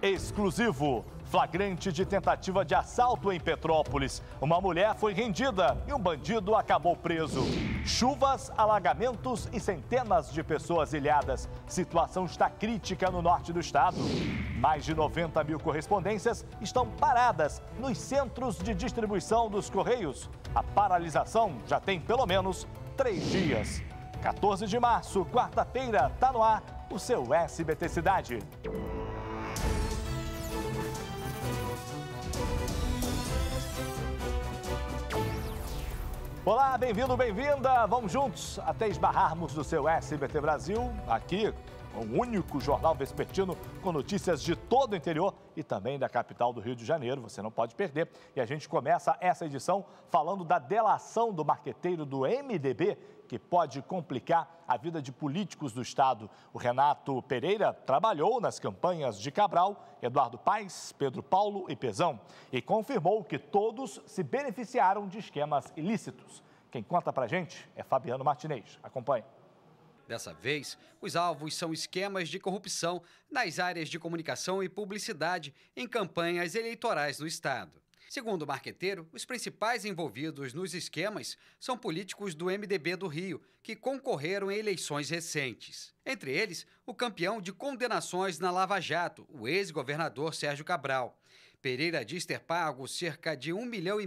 Exclusivo. Flagrante de tentativa de assalto em Petrópolis. Uma mulher foi rendida e um bandido acabou preso. Chuvas, alagamentos e centenas de pessoas ilhadas. Situação está crítica no norte do estado. Mais de 90 mil correspondências estão paradas nos centros de distribuição dos Correios. A paralisação já tem pelo menos 3 dias. 14 de março, quarta-feira, está no ar o seu SBT Cidade. Olá, bem-vindo, bem-vinda. Vamos juntos até esbarrarmos no seu SBT Brasil, aqui, o único jornal vespertino com notícias de todo o interior e também da capital do Rio de Janeiro. Você não pode perder. E a gente começa essa edição falando da delação do marqueteiro do MDB, que pode complicar a vida de políticos do estado. O Renato Pereira trabalhou nas campanhas de Cabral, Eduardo Paes, Pedro Paulo e Pezão e confirmou que todos se beneficiaram de esquemas ilícitos. Quem conta pra gente é Fabiano Martinez. Acompanhe. Dessa vez, os alvos são esquemas de corrupção nas áreas de comunicação e publicidade em campanhas eleitorais no estado. Segundo o marqueteiro, os principais envolvidos nos esquemas são políticos do MDB do Rio, que concorreram em eleições recentes. Entre eles, o campeão de condenações na Lava Jato, o ex-governador Sérgio Cabral. Pereira diz ter pago cerca de R$1,5 milhão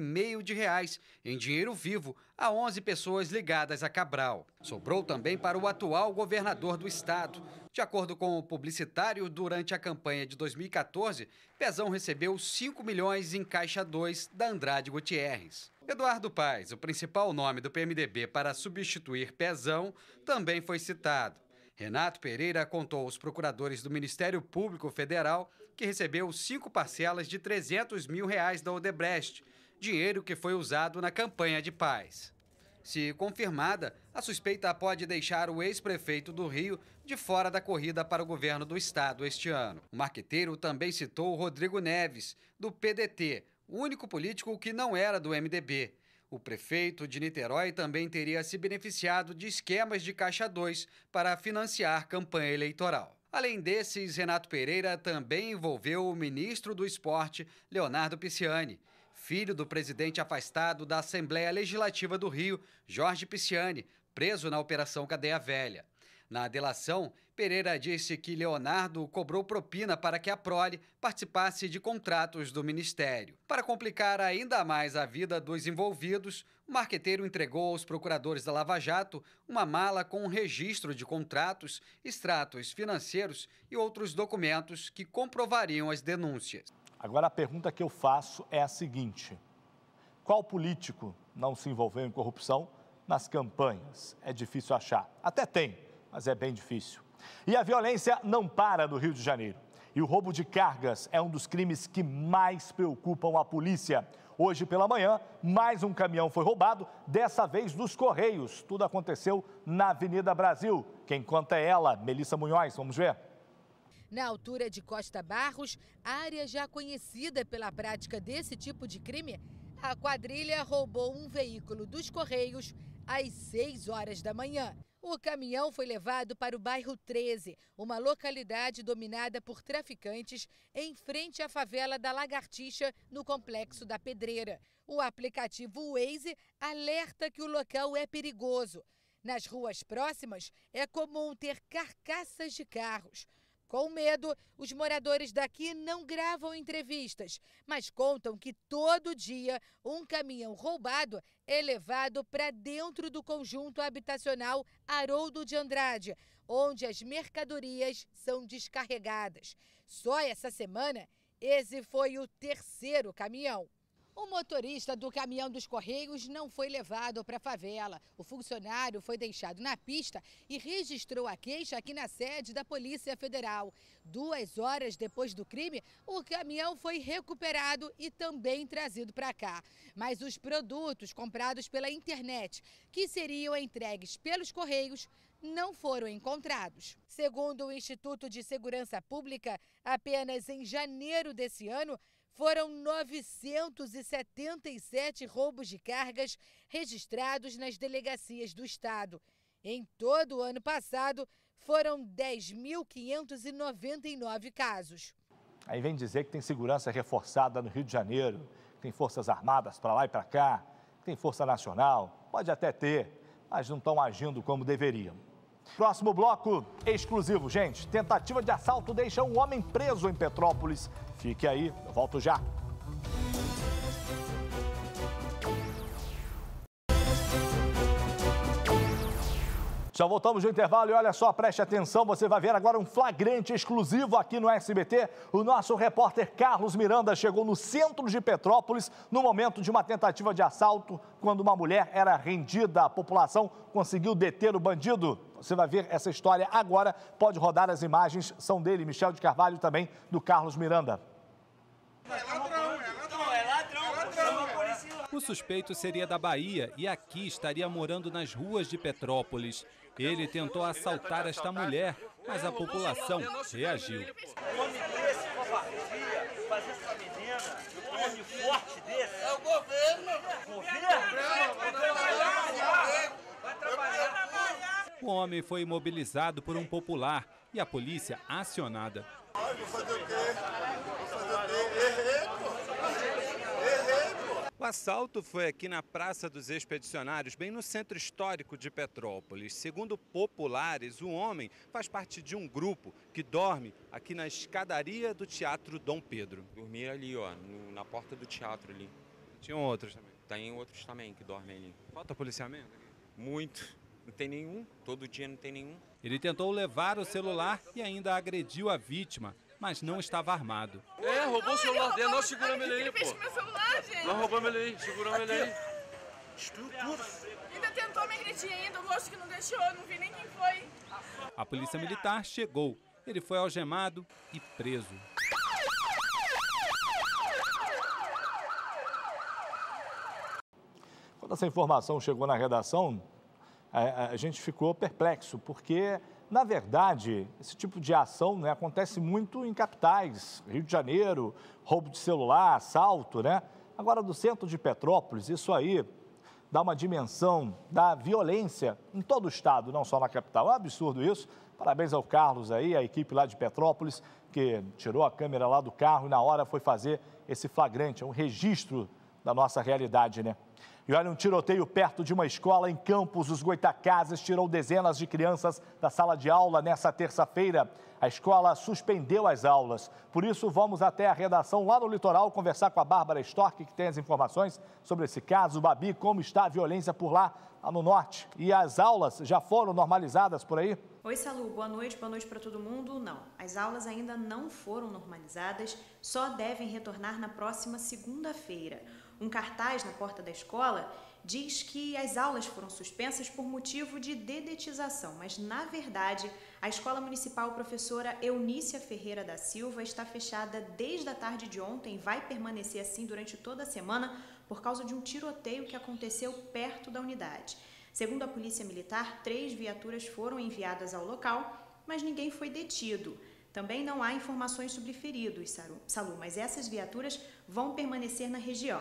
em dinheiro vivo a 11 pessoas ligadas a Cabral. Sobrou também para o atual governador do estado. De acordo com o publicitário, durante a campanha de 2014, Pezão recebeu 5 milhões em Caixa 2 da Andrade Gutierrez. Eduardo Paes, o principal nome do PMDB para substituir Pezão, também foi citado. Renato Pereira contou aos procuradores do Ministério Público Federal que recebeu 5 parcelas de R$300 mil da Odebrecht, dinheiro que foi usado na campanha de Paes. Se confirmada, a suspeita pode deixar o ex-prefeito do Rio de fora da corrida para o governo do estado este ano. O marqueteiro também citou Rodrigo Neves, do PDT, o único político que não era do MDB. O prefeito de Niterói também teria se beneficiado de esquemas de Caixa 2 para financiar campanha eleitoral. Além desses, Renato Pereira também envolveu o ministro do Esporte, Leonardo Pisciani, filho do presidente afastado da Assembleia Legislativa do Rio, Jorge Pisciani, preso na Operação Cadeia Velha. Na delação, Pereira disse que Leonardo cobrou propina para que a Prole participasse de contratos do Ministério. Para complicar ainda mais a vida dos envolvidos, o marqueteiro entregou aos procuradores da Lava Jato uma mala com um registro de contratos, extratos financeiros e outros documentos que comprovariam as denúncias. Agora a pergunta que eu faço é a seguinte: qual político não se envolveu em corrupção nas campanhas? É difícil achar. Até tem, mas é bem difícil. E a violência não para no Rio de Janeiro. E o roubo de cargas é um dos crimes que mais preocupam a polícia. Hoje pela manhã, mais um caminhão foi roubado, dessa vez dos Correios. Tudo aconteceu na Avenida Brasil. Quem conta é ela, Melissa Munhoz. Vamos ver. Na altura de Costa Barros, área já conhecida pela prática desse tipo de crime, a quadrilha roubou um veículo dos Correios às 6 horas da manhã. O caminhão foi levado para o bairro 13, uma localidade dominada por traficantes em frente à favela da Lagartixa, no Complexo da Pedreira. O aplicativo Waze alerta que o local é perigoso. Nas ruas próximas, é comum ter carcaças de carros. Com medo, os moradores daqui não gravam entrevistas, mas contam que todo dia um caminhão roubado é levado para dentro do conjunto habitacional Haroldo de Andrade, onde as mercadorias são descarregadas. Só essa semana, esse foi o 3º caminhão. O motorista do caminhão dos Correios não foi levado para a favela. O funcionário foi deixado na pista e registrou a queixa aqui na sede da Polícia Federal. 2 horas depois do crime, o caminhão foi recuperado e também trazido para cá. Mas os produtos comprados pela internet, que seriam entregues pelos Correios, não foram encontrados. Segundo o Instituto de Segurança Pública, apenas em janeiro desse ano, foram 977 roubos de cargas registrados nas delegacias do estado. Em todo o ano passado, foram 10.599 casos. Aí vem dizer que tem segurança reforçada no Rio de Janeiro, tem forças armadas para lá e para cá, tem força nacional, pode até ter, mas não estão agindo como deveriam. Próximo bloco exclusivo, gente. Tentativa de assalto deixa um homem preso em Petrópolis. Fique aí, eu volto já. Já voltamos do intervalo e olha só, preste atenção, você vai ver agora um flagrante exclusivo aqui no SBT. O nosso repórter Carlos Miranda chegou no centro de Petrópolis no momento de uma tentativa de assalto, quando uma mulher era rendida. A população conseguiu deter o bandido. Você vai ver essa história agora, pode rodar as imagens, são dele, Michel de Carvalho, e também do Carlos Miranda. O suspeito seria da Bahia e aqui estaria morando nas ruas de Petrópolis. Ele tentou assaltar esta mulher, mas a população reagiu. Um homem desse, covardia, fazer essa menina, um homem forte desse. É o governo. Vai trabalhar. O homem foi imobilizado por um popular e a polícia acionada. Vou fazer o quê? Errei, pô. O assalto foi aqui na Praça dos Expedicionários, bem no centro histórico de Petrópolis. Segundo populares, o homem faz parte de um grupo que dorme aqui na escadaria do Teatro Dom Pedro. Dormia ali, ó, na porta do teatro ali. Tinham outros também? Tem outros também que dormem ali. Falta policiamento? Muito. Não tem nenhum. Todo dia não tem nenhum. Ele tentou levar o celular e ainda agrediu a vítima, mas não estava armado. Roubou o celular dele, nós seguramos ele aí, pô. Meu celular, gente. Nós roubamos ele aí, seguramos ele aí. Estrutura. Ainda tentou me agredir ainda, o moço que não deixou, não vi nem quem foi. A polícia militar chegou. Ele foi algemado e preso. Quando essa informação chegou na redação, a gente ficou perplexo, porque, na verdade, esse tipo de ação, né, acontece muito em capitais, Rio de Janeiro, roubo de celular, assalto, né? Agora, do centro de Petrópolis, isso aí dá uma dimensão da violência em todo o estado, não só na capital. É um absurdo isso. Parabéns ao Carlos aí, a equipe lá de Petrópolis, que tirou a câmera lá do carro e na hora foi fazer esse flagrante, é um registro da nossa realidade, né? E olha, um tiroteio perto de uma escola em Campos dos Goitacazes tirou dezenas de crianças da sala de aula nessa terça-feira. A escola suspendeu as aulas. Por isso, vamos até a redação lá no litoral conversar com a Bárbara Storck, que tem as informações sobre esse caso. Babi, como está a violência por lá no norte? E as aulas já foram normalizadas por aí? Oi, Salu, boa noite para todo mundo. Não, as aulas ainda não foram normalizadas, só devem retornar na próxima segunda-feira. Um cartaz na porta da escola diz que as aulas foram suspensas por motivo de dedetização, mas, na verdade, a Escola Municipal Professora Eunícia Ferreira da Silva está fechada desde a tarde de ontem e vai permanecer assim durante toda a semana por causa de um tiroteio que aconteceu perto da unidade. Segundo a Polícia Militar, 3 viaturas foram enviadas ao local, mas ninguém foi detido. Também não há informações sobre feridos, Salu, mas essas viaturas vão permanecer na região.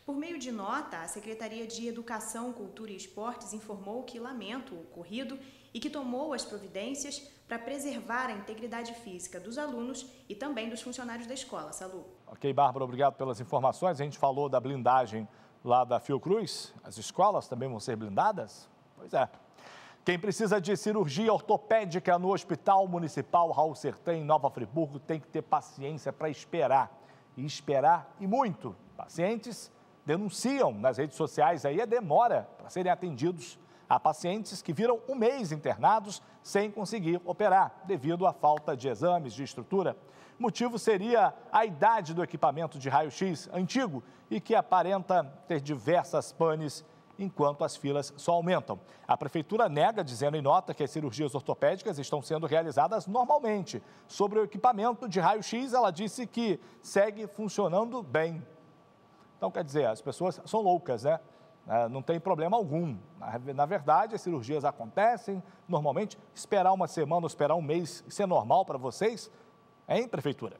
Por meio de nota, a Secretaria de Educação, Cultura e Esportes informou que lamenta o ocorrido e que tomou as providências para preservar a integridade física dos alunos e também dos funcionários da escola, Salu. Ok, Bárbara, obrigado pelas informações. A gente falou da blindagem lá da Fiocruz. As escolas também vão ser blindadas? Pois é. Quem precisa de cirurgia ortopédica no Hospital Municipal Raul Sertã, em Nova Friburgo, tem que ter paciência para esperar. E esperar e muito. Pacientes denunciam nas redes sociais aí a demora para serem atendidos. Há pacientes que viram um mês internados sem conseguir operar, devido à falta de exames, de estrutura. O motivo seria a idade do equipamento de raio-x antigo e que aparenta ter diversas panes, enquanto as filas só aumentam. A Prefeitura nega, dizendo em nota que as cirurgias ortopédicas estão sendo realizadas normalmente. Sobre o equipamento de raio-x, ela disse que segue funcionando bem. Então, quer dizer, as pessoas são loucas, né? Não tem problema algum. Na verdade, as cirurgias acontecem normalmente. Esperar uma semana, esperar um mês, isso é normal para vocês? Hein, Prefeitura?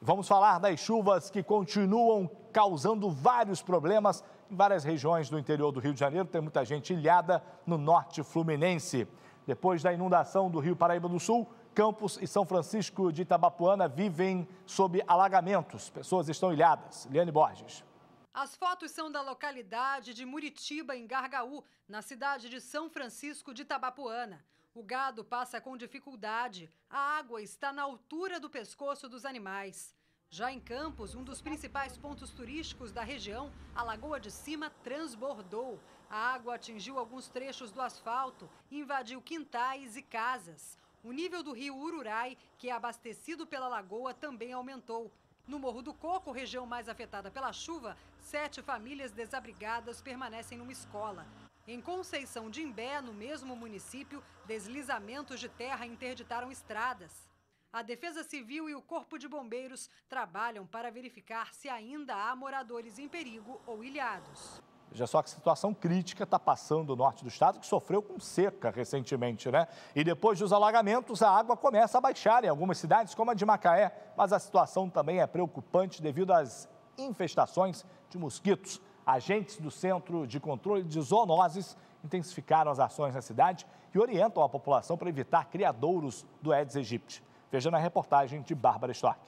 Vamos falar das chuvas que continuam causando vários problemas em várias regiões do interior do Rio de Janeiro. Tem muita gente ilhada no norte fluminense. Depois da inundação do Rio Paraíba do Sul, Campos e São Francisco de Itabapuana vivem sob alagamentos. Pessoas estão ilhadas. Liane Borges. As fotos são da localidade de Muritiba, em Gargaú, na cidade de São Francisco de Itabapuana. O gado passa com dificuldade. A água está na altura do pescoço dos animais. Já em Campos, um dos principais pontos turísticos da região, a Lagoa de Cima transbordou. A água atingiu alguns trechos do asfalto e invadiu quintais e casas. O nível do rio Ururai, que é abastecido pela lagoa, também aumentou. No Morro do Coco, região mais afetada pela chuva, 7 famílias desabrigadas permanecem numa escola. Em Conceição de Imbé, no mesmo município, deslizamentos de terra interditaram estradas. A Defesa Civil e o Corpo de Bombeiros trabalham para verificar se ainda há moradores em perigo ou ilhados. Veja só que situação crítica está passando o norte do estado, que sofreu com seca recentemente, né? E depois dos alagamentos, a água começa a baixar em algumas cidades, como a de Macaé. Mas a situação também é preocupante devido às infestações de mosquitos. Agentes do Centro de Controle de Zoonoses intensificaram as ações na cidade e orientam a população para evitar criadouros do Aedes aegypti. Veja na reportagem de Bárbara Storck.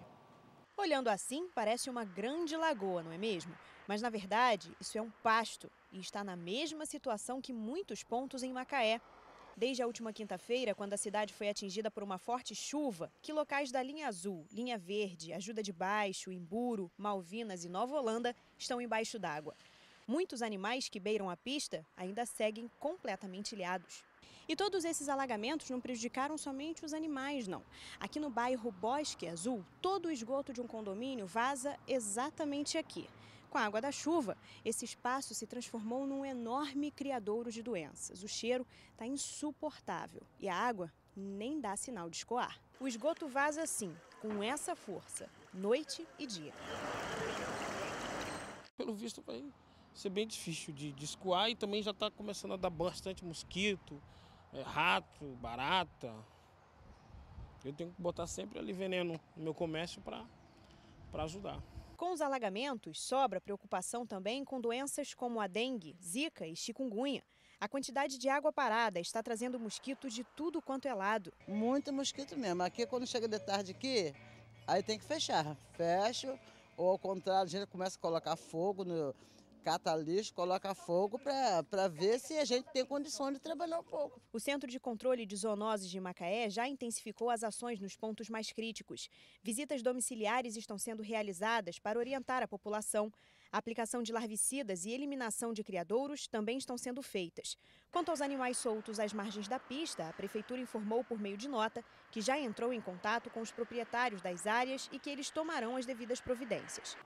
Olhando assim, parece uma grande lagoa, não é mesmo? Mas, na verdade, isso é um pasto e está na mesma situação que muitos pontos em Macaé. Desde a última quinta-feira, quando a cidade foi atingida por uma forte chuva, que locais da linha azul, linha verde, Ajuda de Baixo, Imburo, Malvinas e Nova Holanda estão embaixo d'água. Muitos animais que beiram a pista ainda seguem completamente ilhados. E todos esses alagamentos não prejudicaram somente os animais, não. Aqui no bairro Bosque Azul, todo o esgoto de um condomínio vaza exatamente aqui. Com a água da chuva, esse espaço se transformou num enorme criadouro de doenças. O cheiro está insuportável e a água nem dá sinal de escoar. O esgoto vaza assim, com essa força, noite e dia. Pelo visto vai ser bem difícil de escoar e também já está começando a dar bastante mosquito, rato, barata. Eu tenho que botar sempre ali veneno no meu comércio para ajudar. Com os alagamentos, sobra preocupação também com doenças como a dengue, zika e chikungunya. A quantidade de água parada está trazendo mosquitos de tudo quanto é lado. Muito mosquito mesmo. Aqui, quando chega de tarde aqui, aí tem que fechar. Fecha, ou ao contrário, a gente começa a colocar fogo, cata lixo, coloca fogo para ver se a gente tem condições de trabalhar um pouco. O Centro de Controle de Zoonoses de Macaé já intensificou as ações nos pontos mais críticos. Visitas domiciliares estão sendo realizadas para orientar a população. A aplicação de larvicidas e eliminação de criadouros também estão sendo feitas. Quanto aos animais soltos às margens da pista, a Prefeitura informou por meio de nota que já entrou em contato com os proprietários das áreas e que eles tomarão as devidas providências.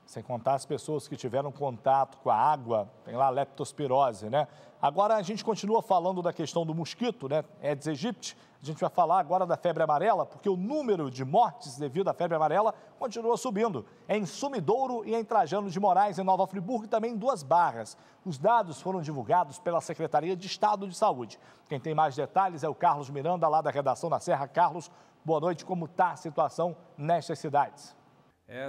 Sem contar as pessoas que tiveram contato com a água, tem lá a leptospirose, né? Agora a gente continua falando da questão do mosquito, né? Aedes aegypti. A gente vai falar agora da febre amarela, porque o número de mortes devido à febre amarela continua subindo. É em Sumidouro e em Trajano de Moraes, em Nova Friburgo, e também em Duas Barras. Os dados foram divulgados pela Secretaria de Estado de Saúde. Quem tem mais detalhes é o Carlos Miranda, lá da redação na Serra. Carlos, boa noite. Como está a situação nestas cidades?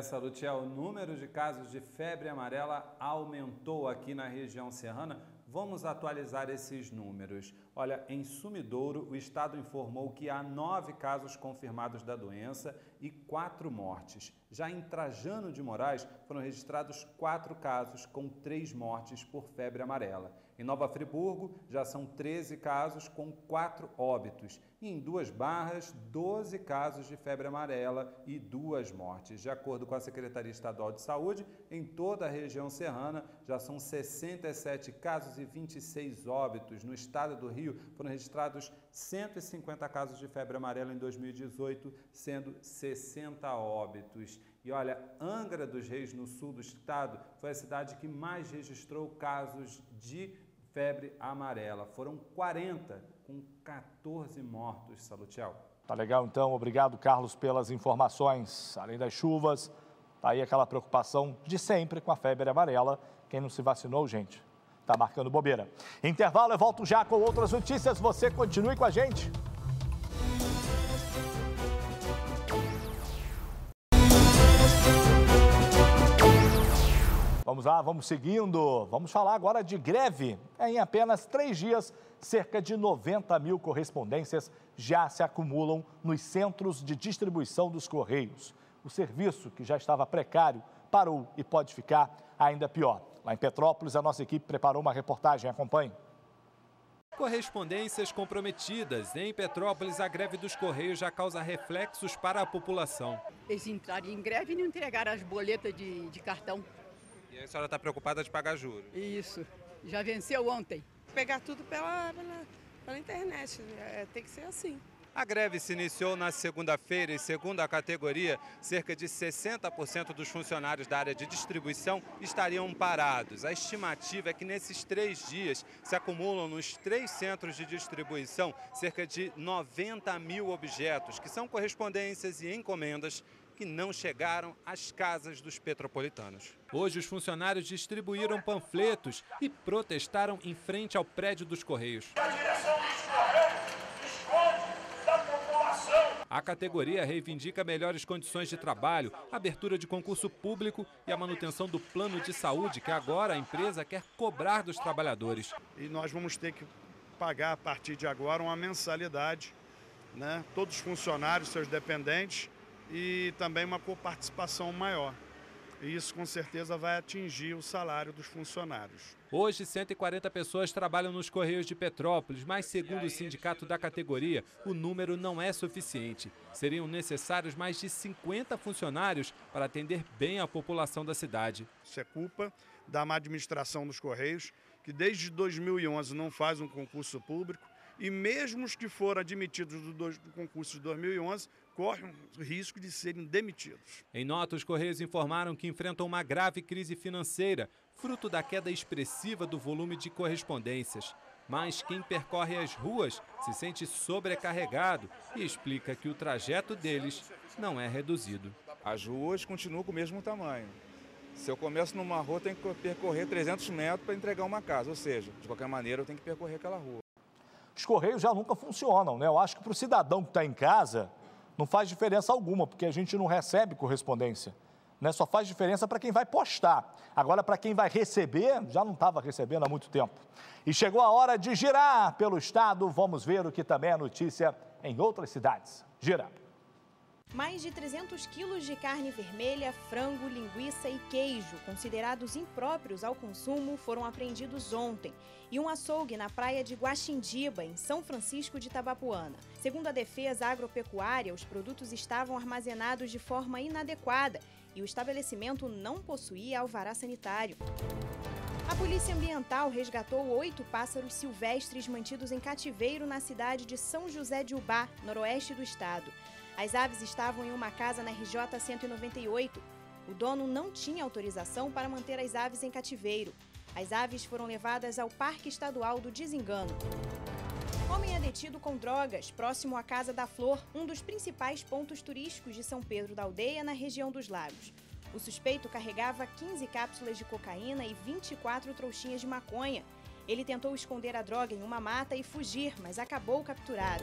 Salutiel, o número de casos de febre amarela aumentou aqui na região serrana. Vamos atualizar esses números. Olha, em Sumidouro, o estado informou que há 9 casos confirmados da doença e 4 mortes. Já em Trajano de Moraes, foram registrados 4 casos com 3 mortes por febre amarela. Em Nova Friburgo, já são 13 casos com 4 óbitos. E em Duas Barras, 12 casos de febre amarela e 2 mortes. De acordo com a Secretaria Estadual de Saúde, em toda a região serrana, já são 67 casos e 26 óbitos. No estado do Rio, foram registrados 150 casos de febre amarela em 2018, sendo 60 óbitos. E olha, Angra dos Reis, no sul do estado, foi a cidade que mais registrou casos de febre amarela. Foram 40, com 14 mortos, Salutiel. Tá legal, então. Obrigado, Carlos, pelas informações. Além das chuvas, tá aí aquela preocupação de sempre com a febre amarela. Quem não se vacinou, gente, tá marcando bobeira. Intervalo, eu volto já com outras notícias. Você continue com a gente. Vamos lá, vamos seguindo. Vamos falar agora de greve. Em apenas 3 dias, cerca de 90 mil correspondências já se acumulam nos centros de distribuição dos Correios. O serviço, que já estava precário, parou e pode ficar ainda pior. Lá em Petrópolis, a nossa equipe preparou uma reportagem. Acompanhe. Correspondências comprometidas. Em Petrópolis, a greve dos Correios já causa reflexos para a população. Eles entraram em greve e não entregaram as boletas de cartão. E a senhora está preocupada de pagar juros? Isso. Já venceu ontem. Pegar tudo pela internet. Tem que ser assim. A greve se iniciou na segunda-feira e, segundo a categoria, cerca de 60% dos funcionários da área de distribuição estariam parados. A estimativa é que nesses 3 dias se acumulam nos 3 centros de distribuição cerca de 90 mil objetos, que são correspondências e encomendas que não chegaram às casas dos petropolitanos. Hoje, os funcionários distribuíram panfletos e protestaram em frente ao prédio dos Correios. A direção dos Correios esconde da população. A categoria reivindica melhores condições de trabalho, abertura de concurso público e a manutenção do plano de saúde que agora a empresa quer cobrar dos trabalhadores. E nós vamos ter que pagar a partir de agora uma mensalidade, né? Todos os funcionários, seus dependentes, e também uma coparticipação maior. E isso com certeza vai atingir o salário dos funcionários. Hoje, 140 pessoas trabalham nos Correios de Petrópolis, mas segundo o sindicato da categoria, o número não é suficiente. Seriam necessários mais de 50 funcionários para atender bem a população da cidade. Isso é culpa da má administração dos Correios, que desde 2011 não faz um concurso público, e mesmo os que foram admitidos do concurso de 2011 correm o risco de serem demitidos. Em nota, os Correios informaram que enfrentam uma grave crise financeira, fruto da queda expressiva do volume de correspondências. Mas quem percorre as ruas se sente sobrecarregado e explica que o trajeto deles não é reduzido. As ruas continuam com o mesmo tamanho. Se eu começo numa rua, eu tenho que percorrer 300 metros para entregar uma casa, ou seja, de qualquer maneira eu tenho que percorrer aquela rua. Os Correios já nunca funcionam, né? Eu acho que para o cidadão que está em casa não faz diferença alguma, porque a gente não recebe correspondência, né? Só faz diferença para quem vai postar. Agora, para quem vai receber, já não estava recebendo há muito tempo. E chegou a hora de girar pelo estado. Vamos ver o que também é notícia em outras cidades. Gira. Mais de 300 quilos de carne vermelha, frango, linguiça e queijo, considerados impróprios ao consumo, foram apreendidos ontem. E um açougue na praia de Guaxindiba, em São Francisco de Tabapuana. Segundo a Defesa Agropecuária, os produtos estavam armazenados de forma inadequada e o estabelecimento não possuía alvará sanitário. A Polícia Ambiental resgatou 8 pássaros silvestres mantidos em cativeiro na cidade de São José de Ubá, noroeste do estado. As aves estavam em uma casa na RJ 198. O dono não tinha autorização para manter as aves em cativeiro. As aves foram levadas ao Parque Estadual do Desengano. Homem é detido com drogas próximo à Casa da Flor, um dos principais pontos turísticos de São Pedro da Aldeia, na região dos Lagos. O suspeito carregava 15 cápsulas de cocaína e 24 trouxinhas de maconha. Ele tentou esconder a droga em uma mata e fugir, mas acabou capturado.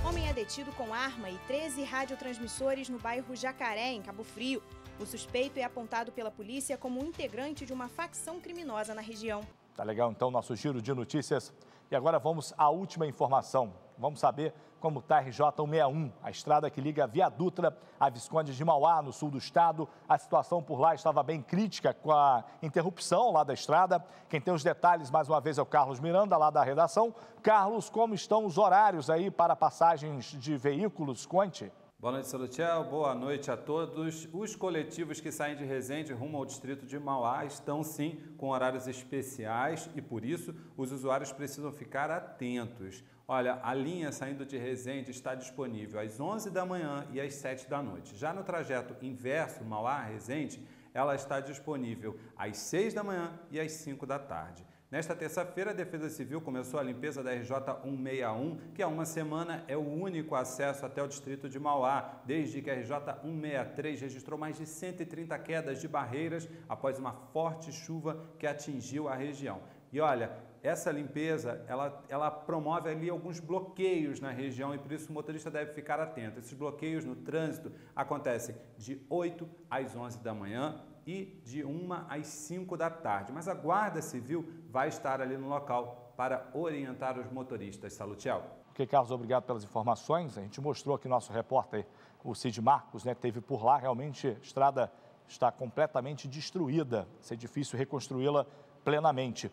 Homem é detido com arma e 13 radiotransmissores no bairro Jacaré, em Cabo Frio. O suspeito é apontado pela polícia como um integrante de uma facção criminosa na região. Tá legal, então, nosso giro de notícias. E agora vamos à última informação. Vamos saber como está a RJ 161, a estrada que liga a Via Dutra a Visconde de Mauá, no sul do estado. A situação por lá estava bem crítica com a interrupção lá da estrada. Quem tem os detalhes, mais uma vez, é o Carlos Miranda, lá da redação. Carlos, como estão os horários aí para passagens de veículos? Conte. Boa noite, Salutiel. Boa noite a todos. Os coletivos que saem de Resende rumo ao distrito de Mauá estão, sim, com horários especiais e, por isso, os usuários precisam ficar atentos. Olha, a linha saindo de Resende está disponível às 11 da manhã e às 7 da noite. Já no trajeto inverso, Mauá-Resende, ela está disponível às 6 da manhã e às 5 da tarde. Nesta terça-feira, a Defesa Civil começou a limpeza da RJ 161, que há uma semana é o único acesso até o distrito de Mauá, desde que a RJ 163 registrou mais de 130 quedas de barreiras após uma forte chuva que atingiu a região. E olha, essa limpeza, ela promove ali alguns bloqueios na região e por isso o motorista deve ficar atento. Esses bloqueios no trânsito acontecem de 8 às 11 da manhã e de 1 às 5 da tarde. Mas a Guarda Civil vai estar ali no local para orientar os motoristas. Salutiel. Ok, Carlos, obrigado pelas informações. A gente mostrou aqui nosso repórter, o Cid Marcos, né, esteve por lá. Realmente a estrada está completamente destruída. Vai ser difícil reconstruí-la plenamente.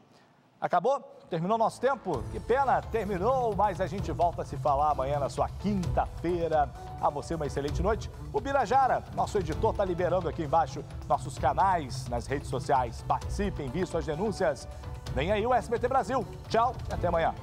Acabou? Terminou nosso tempo? Que pena, terminou, mas a gente volta a se falar amanhã na sua quinta-feira. A você uma excelente noite. O Birajara, nosso editor, está liberando aqui embaixo nossos canais nas redes sociais. Participem, enviem suas denúncias. Vem aí o SBT Brasil. Tchau e até amanhã.